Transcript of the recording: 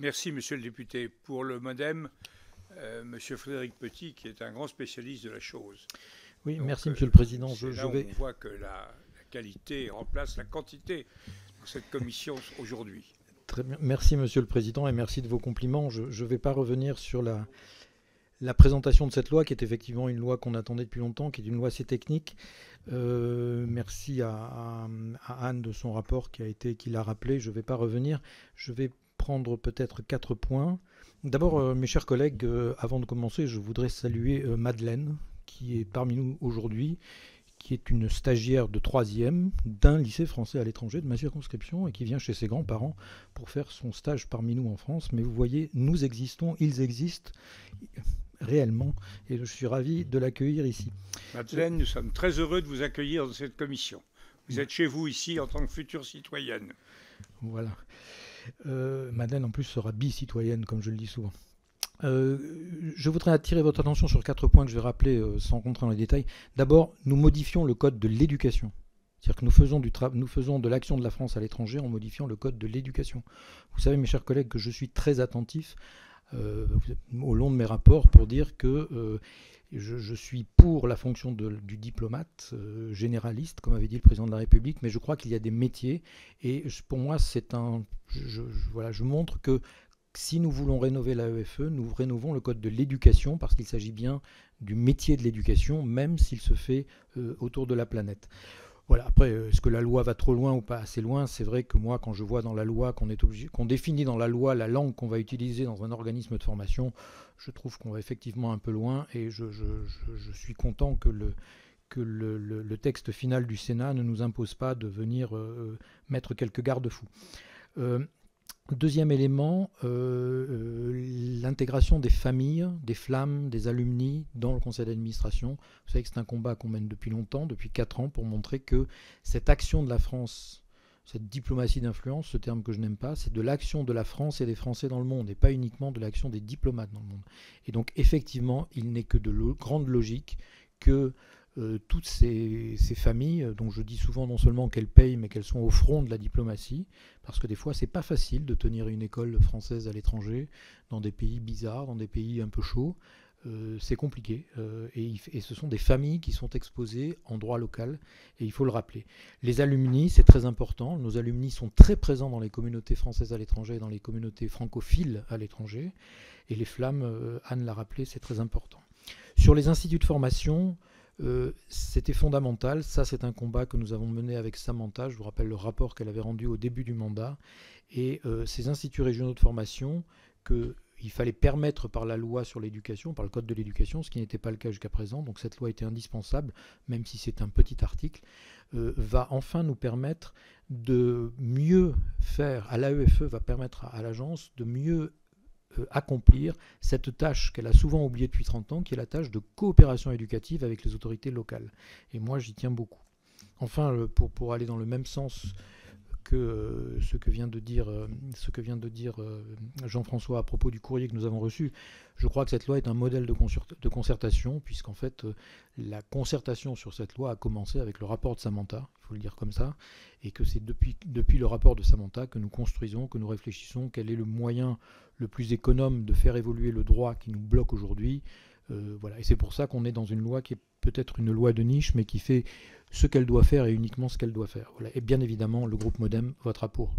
Merci, monsieur le député. Pour le MoDem, monsieur Frédéric Petit, qui est un grand spécialiste de la chose. Oui, Donc, merci, monsieur le président. Là où on voit que la qualité remplace la quantité dans cette commission aujourd'hui. Très bien. Merci, monsieur le président, et merci de vos compliments. Je ne vais pas revenir sur la présentation de cette loi, qui est effectivement une loi qu'on attendait depuis longtemps, qui est une loi assez technique. Merci à Anne de son rapport qui l'a rappelé. Je ne vais pas revenir. Je vais prendre peut-être 4 points. D'abord, mes chers collègues, avant de commencer, je voudrais saluer Madeleine, qui est parmi nous aujourd'hui, qui est une stagiaire de 3e d'un lycée français à l'étranger de ma circonscription et qui vient chez ses grands-parents pour faire son stage parmi nous en France. Mais vous voyez, nous existons, ils existent réellement, et je suis ravi de l'accueillir ici. Madeleine, nous sommes très heureux de vous accueillir dans cette commission. Vous êtes chez vous ici en tant que future citoyenne. Voilà. Madeleine, en plus, sera bi-citoyenne, comme je le dis souvent. Je voudrais attirer votre attention sur 4 points que je vais rappeler sans rentrer dans les détails. D'abord, nous modifions le code de l'éducation. C'est-à-dire que nous faisons de l'action de la France à l'étranger en modifiant le code de l'éducation. Vous savez, mes chers collègues, que je suis très attentif au long de mes rapports pour dire que je suis pour la fonction du diplomate généraliste, comme avait dit le président de la République, mais je crois qu'il y a des métiers, et pour moi, je montre que si nous voulons rénover l'AEFE, nous rénovons le code de l'éducation, parce qu'il s'agit bien du métier de l'éducation, même s'il se fait autour de la planète. Voilà. Après, est-ce que la loi va trop loin ou pas assez loin? C'est vrai que moi, quand je vois dans la loi qu'on définit dans la loi la langue qu'on va utiliser dans un organisme de formation, je trouve qu'on va effectivement un peu loin, et je suis content que le texte final du Sénat ne nous impose pas de venir mettre quelques garde-fous. Deuxième élément, l'intégration des familles, des flammes, des alumni dans le conseil d'administration. Vous savez que c'est un combat qu'on mène depuis longtemps, depuis 4 ans, pour montrer que cette action de la France, cette diplomatie d'influence, ce terme que je n'aime pas, c'est de l'action de la France et des Français dans le monde, et pas uniquement de l'action des diplomates dans le monde. Et donc effectivement, il n'est que de grande logique que toutes ces familles, dont je dis souvent non seulement qu'elles payent, mais qu'elles sont au front de la diplomatie, parce que des fois c'est pas facile de tenir une école française à l'étranger, dans des pays bizarres, dans des pays un peu chauds, c'est compliqué, et ce sont des familles qui sont exposées en droit local, et il faut le rappeler. Les alumni, c'est très important, nos alumni sont très présents dans les communautés françaises à l'étranger, dans les communautés francophiles à l'étranger, et les flammes, Anne l'a rappelé, c'est très important. Sur les instituts de formation, c'était fondamental. Ça, c'est un combat que nous avons mené avec Samantha. Je vous rappelle le rapport qu'elle avait rendu au début du mandat. Et ces instituts régionaux de formation, qu'il fallait permettre par la loi sur l'éducation, par le code de l'éducation, ce qui n'était pas le cas jusqu'à présent. Donc cette loi était indispensable, même si c'est un petit article, va enfin nous permettre de mieux faire, à l'AEFE, va permettre à l'agence de mieux accomplir cette tâche qu'elle a souvent oubliée depuis 30 ans, qui est la tâche de coopération éducative avec les autorités locales. Et moi, j'y tiens beaucoup. Enfin, pour aller dans le même sens que ce que vient de dire Jean-François à propos du courrier que nous avons reçu, je crois que cette loi est un modèle de concertation, puisqu'en fait, la concertation sur cette loi a commencé avec le rapport de Samantha, il faut le dire comme ça, et que c'est depuis le rapport de Samantha que nous construisons, que nous réfléchissons quel est le moyen le plus économe de faire évoluer le droit qui nous bloque aujourd'hui. Voilà. Et c'est pour ça qu'on est dans une loi qui est peut-être une loi de niche, mais qui fait ce qu'elle doit faire et uniquement ce qu'elle doit faire. Voilà. Et bien évidemment, le groupe MoDem votera pour.